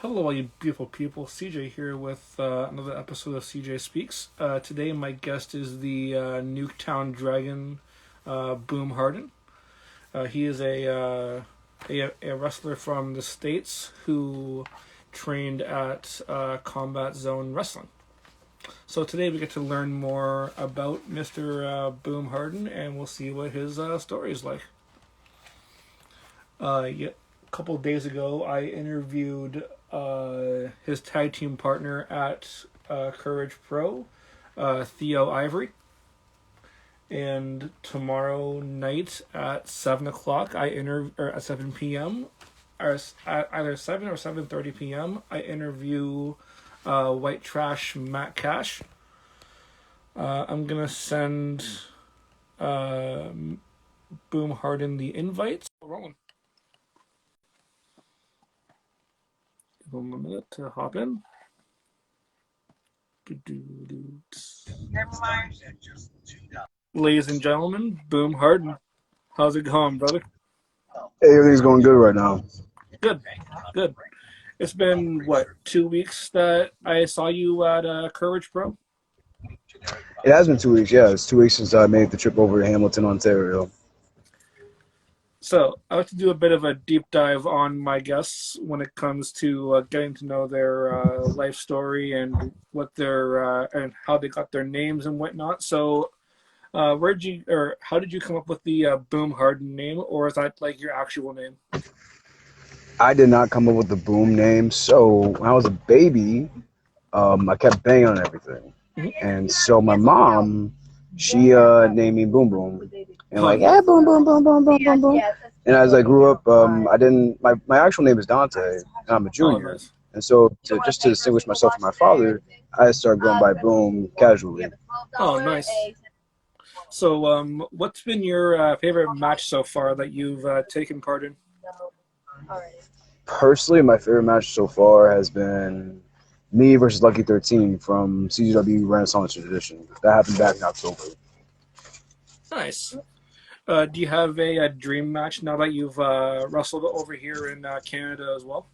Hello, all you beautiful people. CJ here with another episode of CJ Speaks. Today, my guest is the NukeTown Dragon, Boom Harden. He is a wrestler from the States who trained at Combat Zone Wrestling. So today we get to learn more about Mr. Boom Harden, and we'll see what his story is like. Yeah, a couple of days ago, I interviewed his tag team partner at Courage Pro, Theo Ivory. And tomorrow night at 7 o'clock, or at 7 p.m., or at either 7 or 7:30 p.m., I interview White Trash Matt Cash. I'm gonna send Boom Harden the invites. Rolling. Give him a minute to hop in. Ladies and gentlemen, Boom Harden. How's it going, brother? Hey, everything's going good right now. Good, good. It's been, what, 2 weeks that I saw you at Courage Pro? It has been 2 weeks, yeah. It's 2 weeks since I made the trip over to Hamilton, Ontario. So, I like to do a bit of a deep dive on my guests when it comes to getting to know their life story and what their and how they got their names and whatnot. So, how did you come up with the Boom Harden name, or is that like your actual name? I did not come up with the Boom name, so when I was a baby, I kept banging on everything. Mhm. And so my mom, she named me Boom Boom. And Oh, like, nice. yeah, boom, boom, boom, boom, boom, boom, boom. And as I grew up, my actual name is Dante, and I'm a Oh, junior. nice. And so just to distinguish myself from my father, I started going by Boom casually. Oh, nice. So, what's been your favorite match so far that you've taken part in? Personally, my favorite match so far has been me versus Lucky 13 from CZW Renaissance Edition. That happened back in October. Nice. Do you have a dream match now that you've wrestled over here in Canada as well?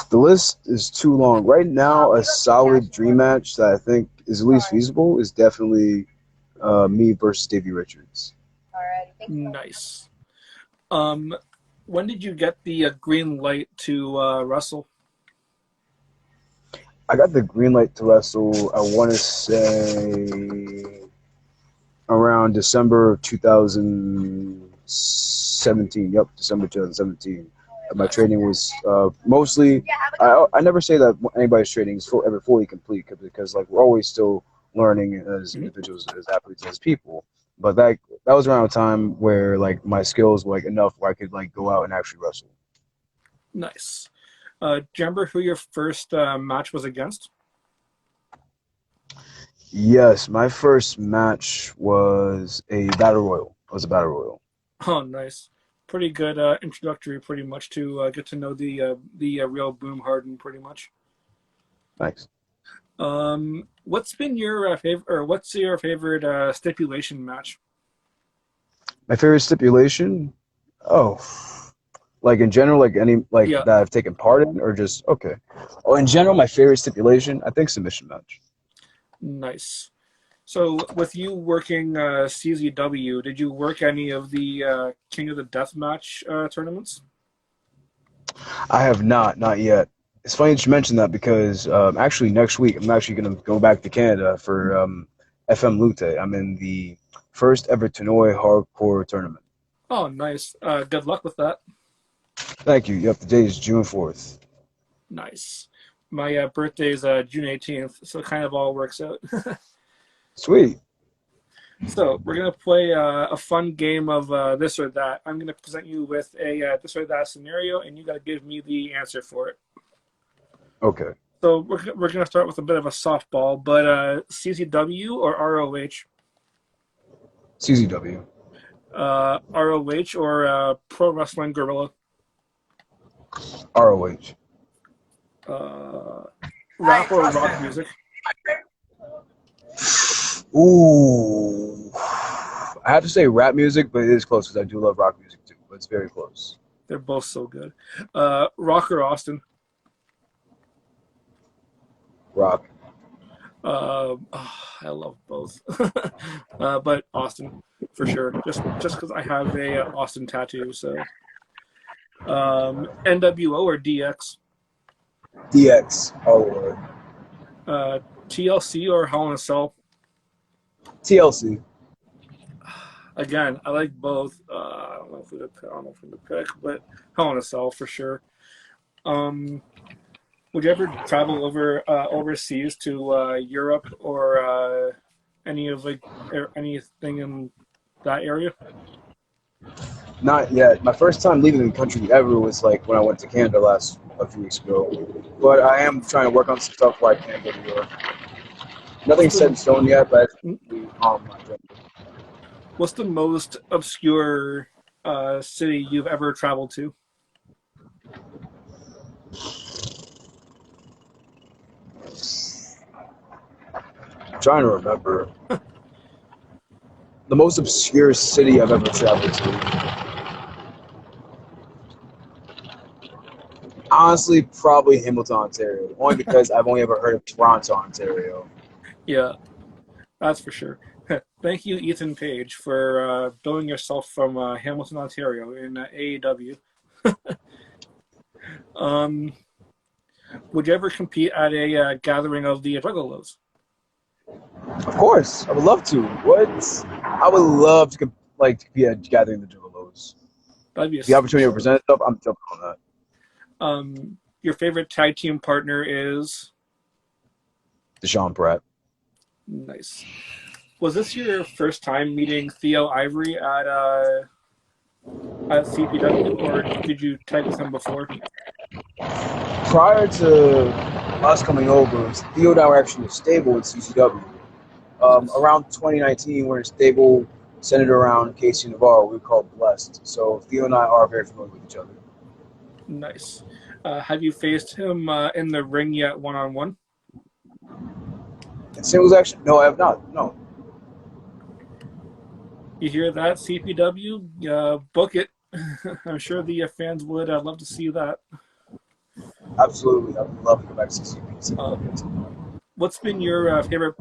The list is too long. Right now, a solid dream match that I think is at least feasible is definitely me versus Davey Richards. Nice. Um, when did you get the green light to wrestle? I got the green light to wrestle, I want to say, around December of 2017. Yep, December 2017. My Nice. training was mostly. I never say that anybody's training is ever fully complete because like we're always still learning as Mhm. individuals, as athletes, as people. But that was around a time where like my skills were like enough where I could like go out and actually wrestle. Nice. Do you remember who your first match was against? Yes, my first match was a battle royal. It was a battle royal. Oh, nice. Pretty good introductory, pretty much to get to know the real Boom Harden, pretty much. Thanks. What's been your favorite, or what's your favorite stipulation match? My favorite stipulation. Oh, like in general, like any like Yeah, that I've taken part in, or just okay. Oh, in general, my favorite stipulation, I think submission match. nice. So, with you working CZW, did you work any of the King of the Deathmatch tournaments? I have not yet. It's funny that you mentioned that because actually next week I'm actually gonna go back to Canada for FM Lute. I'm in the first ever Tannoy Hardcore tournament. Oh, nice. Good luck with that. Thank you. Yep, the date is June 4th. Nice. My birthday is June 18th, so it kind of all works out. Sweet. So, we're going to play a fun game of this or that. I'm going to present you with a this or that scenario, and you got to give me the answer for it. Okay. So, we're going to start with a bit of a softball, but CCW or ROH? CZW. ROH or Pro Wrestling Guerrilla? ROH. Uh, rap or rock music? Ooh. I have to say rap music, but it is close because I do love rock music too. But it's very close. They're both so good. Rock or Austin? Rock. I love both, but Austin for sure. Just because I have a Austin tattoo. So NWO or DX? DX. Oh Lord. TLC or Hell in a Cell? TLC. Again, I like both. I don't know if we I don't know if we to pick, but Hell in a Cell for sure. Would you ever travel overseas to Europe or any of like anything in that area? Not yet. My first time leaving the country ever was like when I went to Canada a few weeks ago. But I am trying to work on some stuff where I can go to Europe. What's Nothing's set the in stone yet, but on my agenda. what's the most obscure city you've ever traveled to? I'm trying to remember the most obscure city I've ever traveled to. Honestly, probably Hamilton, Ontario. Only because I've only ever heard of Toronto, Ontario. Yeah, that's for sure. Thank you, Ethan Page, for billing yourself from Hamilton, Ontario, in AEW. Um, would you ever compete at a gathering of the Juggalos? Of course, I would love to. What? I would love to to be at gathering the Juggalos. That'd be a The sick opportunity to show. present stuff, I'm jumping on that. Your favorite tag team partner is Deshaun Pratt. nice. Was this your first time meeting Theo Ivory at CPW, or did you tag with him before? Prior to us coming over, Theo and I were actually in a stable in CCW. Nice. Around 2019, we're in a stable centered around Casey Navarro. We were called Blessed. So Theo and I are very familiar with each other. Nice. Have you faced him in the ring yet, one on one? And singles action? No, I have not. No. You hear that, CPW? Book it. I'm sure the fans would love to see that. Absolutely. I would love to go back to CCW. Uh, what's been your favorite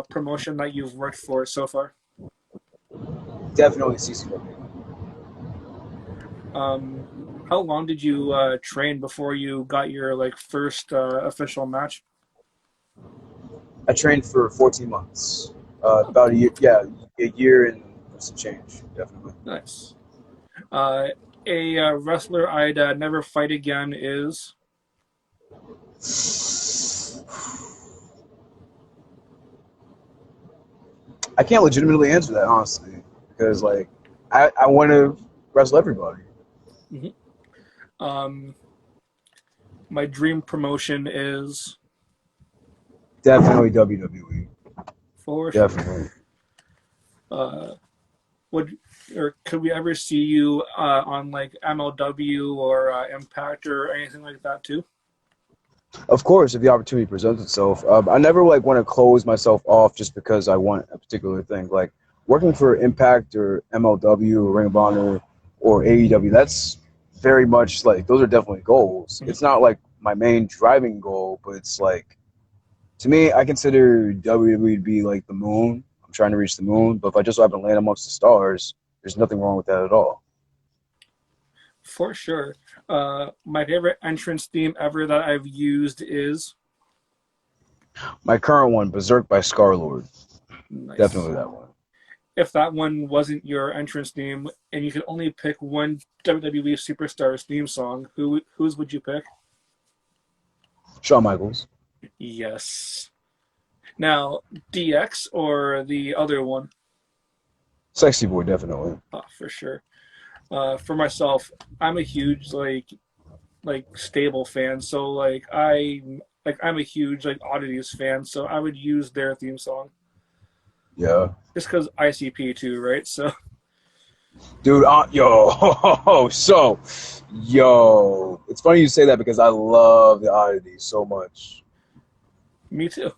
promotion that you've worked for so far? Definitely CCW. How long did you train before you got your first official match? I trained for 14 months. About a year. Yeah, a year and some change. Definitely. Nice. A wrestler I'd never fight again is. I can't legitimately answer that honestly because I want to wrestle everybody. Mhm. My dream promotion is Definitely WWE. for sure. Definitely. Uh, would or could we ever see you on MLW or Impact or anything like that too? Of course, if the opportunity presents itself. I never want to close myself off just because I want a particular thing. Like working for Impact or MLW or Ring of Honor or AEW, that's very much those are definitely goals. Mhm. It's not my main driving goal, but it's to me, I consider WWE to be like the moon. I'm trying to reach the moon, but if I just so happen to land amongst the stars, there's nothing wrong with that at all. For sure. My favorite entrance theme ever that I've used is My current one, Berserk by Scarlord, nice. definitely that one. If that one wasn't your entrance theme and you could only pick one WWE Superstars theme song, whose would you pick? Shawn Michaels, Yes. Now, DX or the other one? Sexy Boy, definitely. For sure. For myself, I'm a huge stable fan, so I'm a huge oddities fan, so I would use their theme song Yeah. just because ICP too, right? So Dude, yo, it's funny you say that because I love the oddities so much. me too.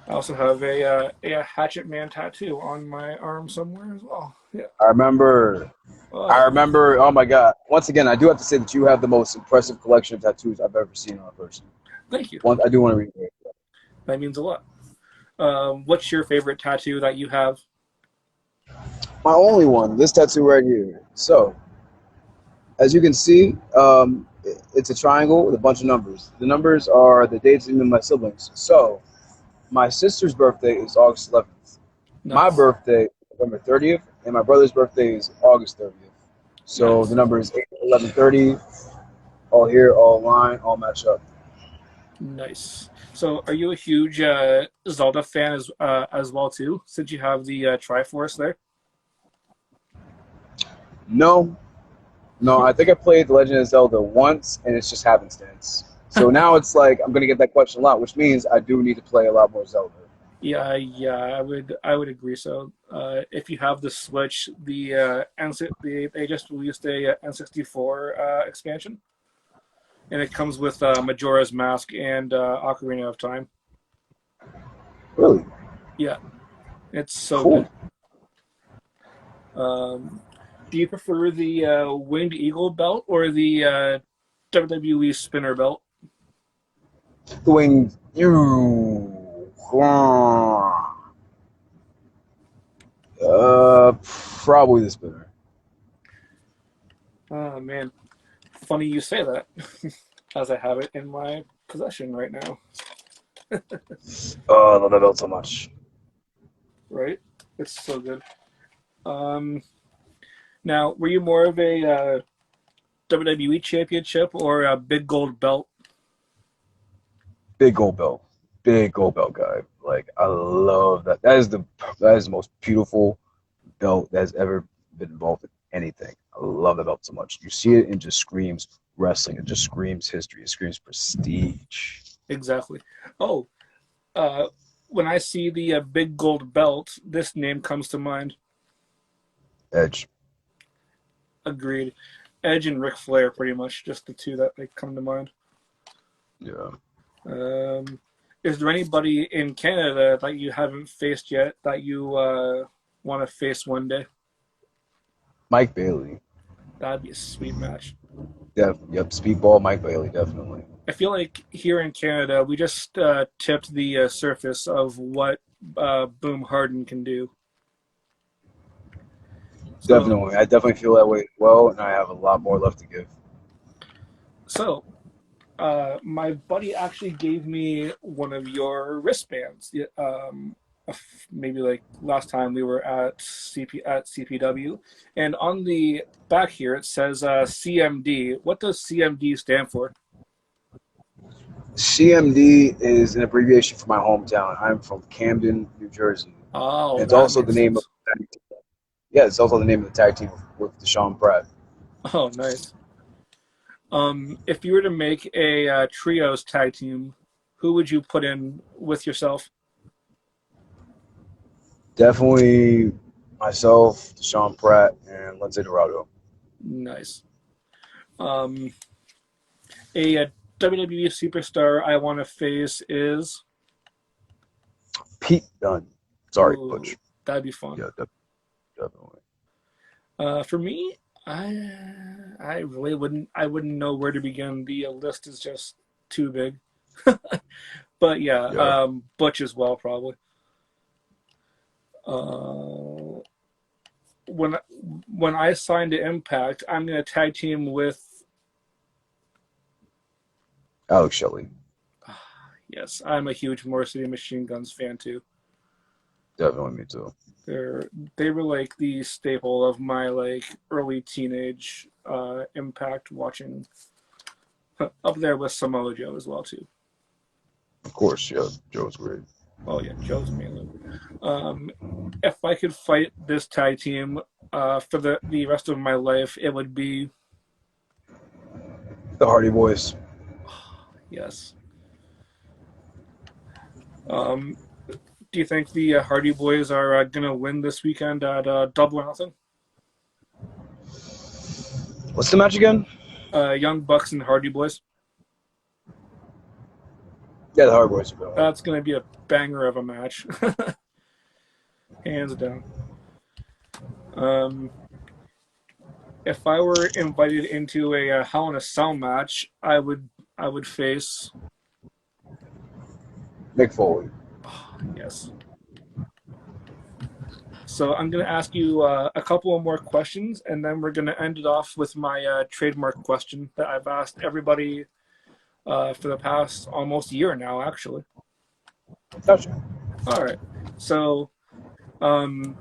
I also have a Hatchet Man tattoo on my arm somewhere as well. Yeah. I remember I Oh, remember. Oh my God! Once again, I do have to say that you have the most impressive collection of tattoos I've ever seen on a person. thank you. One, I do want to read it. That means a lot. What's your favorite tattoo that you have? My only one, this tattoo right here. So, as you can see, it's a triangle with a bunch of numbers. The numbers are the dates of me and my siblings. So, my sister's birthday is August 11th. My Nice, birthday is November 30th, and my brother's birthday is August 30th. So the nice, number is 8, 11, 30, all here, all line, all match up. nice. So, are you a huge Zelda fan as well too? Since you have the Triforce there. No, no, I think I played The Legend of Zelda once, and it's just happenstance. So now it's like I'm gonna get that question a lot, which means I do need to play a lot more Zelda. Yeah, yeah, I would agree. So, if you have the Switch, they just released a N64 expansion, and it comes with Majora's Mask and Ocarina of Time. Really Yeah, it's so cool. good. Um, do you prefer the Winged Eagle belt or the WWE Spinner belt? Doing you. Probably the spinner. Oh man, funny you say that, as I have it in my possession right now. Oh, I love that belt so much. Right? It's so good. Um, Now, were you more of a WWE Championship or a big gold belt? Big gold belt. Big gold belt guy. Like I love that. That is the most beautiful belt that has ever been involved in anything. I love that belt so much. You see it and just screams wrestling. It just screams history. It screams prestige. Exactly. Oh, uh, when I see the big gold belt, this name comes to mind. Edge. Agreed. Edge and Ric Flair, pretty much, just the two that like come to mind. Yeah. Um, is there anybody in Canada that you haven't faced yet that you want to face one day? Mike Bailey. That'd be a sweet match. Yep. Speedball. Mike Bailey. Definitely. I feel like here in Canada, we just tipped the surface of what Boom Harden can do. So, Definitely. I definitely feel that way as well, and I have a lot more left to give. so, my buddy actually gave me one of your wristbands. Yeah, maybe like last time we were at CPW, and on the back here it says CMD. What does CMD stand for? CMD is an abbreviation for my hometown. I'm from Camden, New Jersey. Oh, And it's that also the makes name of sense. the tag team. Yeah, it's also the name of the tag team with Deshaun Pratt. Oh, nice. If you were to make a trios tag team, who would you put in with yourself? Definitely myself, Deshaun Pratt, and Lindsay Dorado. Nice. Um, a WWE superstar I want to face is. Pete Dunne. Sorry, Ooh, Butch. that'd be fun. Yeah, definitely. For me, I really wouldn't know where to begin. The list is just too big. But yeah, Yeah. Butch as well probably. Uh, when when I signed to Impact, I'm gonna tag team with. Alex Shelley. Yes, I'm a huge Motor City Machine Guns fan too. Definitely me too. They're they were like the staple of my like early teenage Impact watching. Up there with Samoa Joe as well too. Of course, yeah. Joe's great. Oh yeah, Joe's amazing. Um, if I could fight this tag team for the rest of my life, it would be The Hardy Boys. yes. Um, do you think the Hardy Boys are gonna win this weekend at Double or Nothing? What's the match again? Young Bucks and Hardy Boys. Yeah, the Hardy Boys are going. That's gonna be a banger of a match, hands down. Um, If I were invited into a Hell in a Cell match, I would face. Mick Foley. Yes. So I'm going to ask you a couple of more questions, and then we're going to end it off with my trademark question that I've asked everybody for the past almost year now, actually. Gotcha. All right. So um,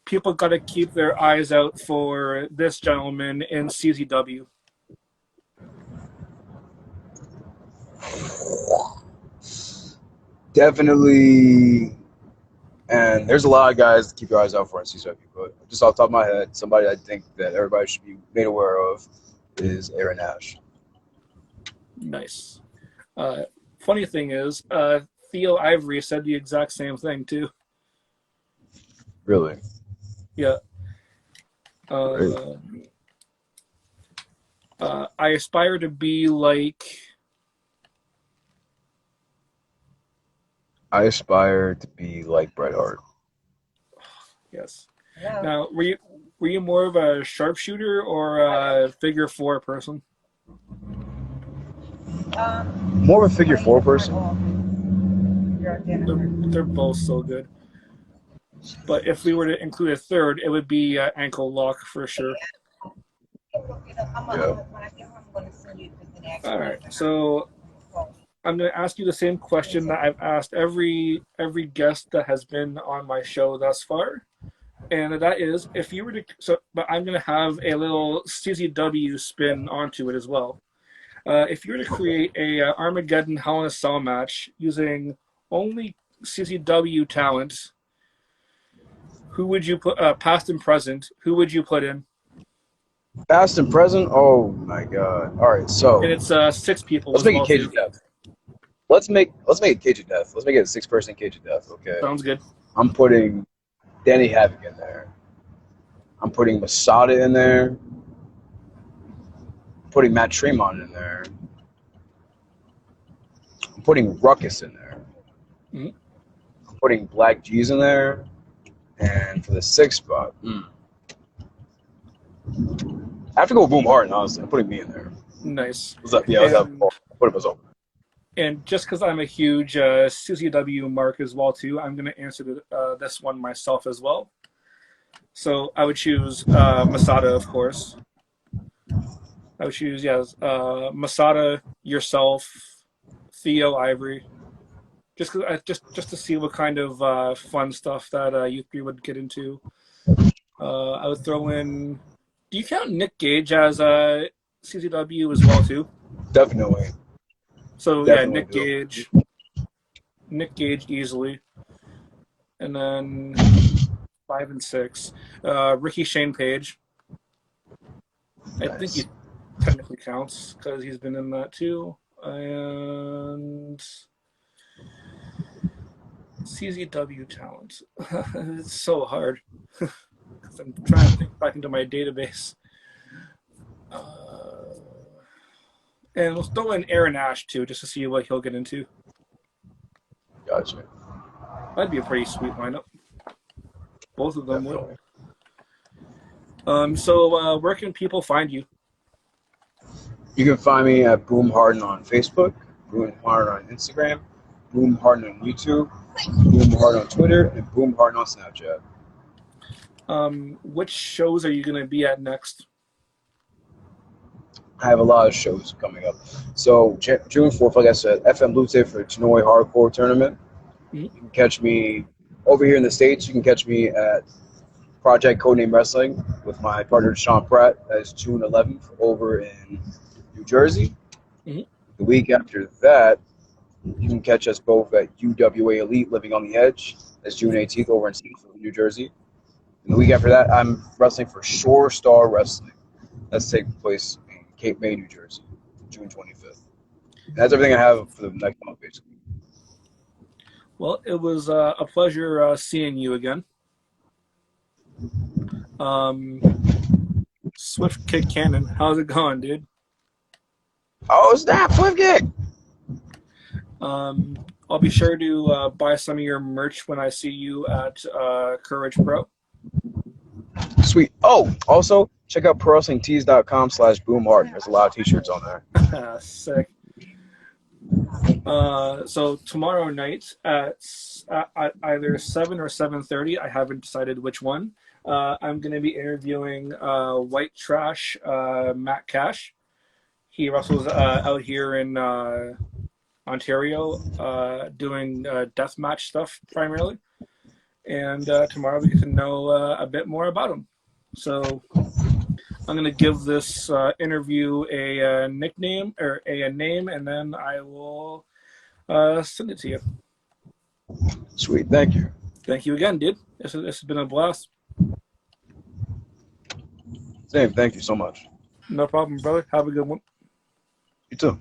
people got to keep their eyes out for this gentleman in CZW. Definitely. And there's a lot of guys to keep your eyes out for in CCW, but just off the top of my head, somebody I think that everybody should be made aware of is Aaron Nash. Nice. Uh, Funny thing is, Theo Ivory said the exact same thing too. Really? Yeah. Great. I aspire to be like. I aspire to be like Bret Hart. Yes. Yeah. Now, were you more of a sharpshooter or a figure four person? More of a figure four person. They're both so good. But if we were to include a third, it would be ankle lock for sure. Yeah. All right. So I'm going to ask you the same question that I've asked every guest that has been on my show thus far, and that is, if you were to. But I'm going to have a little CZW spin onto it as well. If you were to create a Armageddon Hell in a Cell match using only CZW talent, who would you put, past and present? Who would you put in? Past and present. Oh my God! All right, so And it's 6 people let's as make well it cage too. of death. Let's make a cage of death. Let's make it a 6-person cage of death. Okay. Sounds good. I'm putting Danny Havoc in there. I'm putting Masada in there. I'm putting Matt Tremont in there. I'm putting Ruckus in there. Mhm. I'm putting Black G's in there. And for the 6th spot, I have to go with Boom Harden, honestly. I'm putting me in there. Nice. What's up? Yeah, what's up? I'll put it myself. And just because I'm a huge CZW mark as well too, I'm going to answer this one myself as well. So I would choose Masada, of course. I would choose Masada, yourself, Theo Ivory, just to see what kind of fun stuff that you three would get into. I would throw in. Do you count Nick Gage as CZW as well too? Definitely. So Definitely Nick Gage easily, and then 5 and 6, Ricky Shane Page. I think he technically counts because he's been in that too, and CZW talent. It's so hard because I'm trying to think back into my database. And we'll throw in Aaron Ash too, just to see what he'll get into. Gotcha. That'd be a pretty sweet lineup. Both of them Definitely. would. So where can people find you? You can find me at Boom Harden on Facebook, Boom Harden on Instagram, Boom Harden on YouTube, Boom Harden on Twitter, and Boom Harden on Snapchat. Which shows are you going to be at next? I have a lot of shows coming up. So June 4th, like I said, FM Lute for Chinoy Hardcore Tournament. Mhm. You can catch me over here in the States. You can catch me at Project Codename Wrestling with my partner Sean Pratt. That is June 11th over in New Jersey. Mhm. The week after that, you can catch us both at UWA Elite Living on the Edge. That's June 18th over in Springfield, New Jersey. And the week after that, I'm wrestling for Shore Star Wrestling. That's taking place in Cape May, New Jersey, June 25th. And that's everything I have for the next month, basically. Well, it was a pleasure seeing you again. Swift Kick Cannon, how's it going, dude? Oh, snap, Swift Kick! I'll be sure to buy some of your merch when I see you at Courage Pro. Sweet. Oh, also, check out prowrestlingtees.com/Boom Harden. There's a lot of t-shirts on there. Sick. So tomorrow night at either 7 or 7:30, I haven't decided which one. I'm going to be interviewing White Trash Matt Cash. He wrestles out here in Ontario, doing deathmatch stuff primarily. And tomorrow we get to know a bit more about him. So I'm going to give this interview a nickname or a name, and then I will send it to you. Sweet, thank you. Thank you again, dude. This has been a blast. Same, thank you so much. No problem, brother. Have a good one. You too.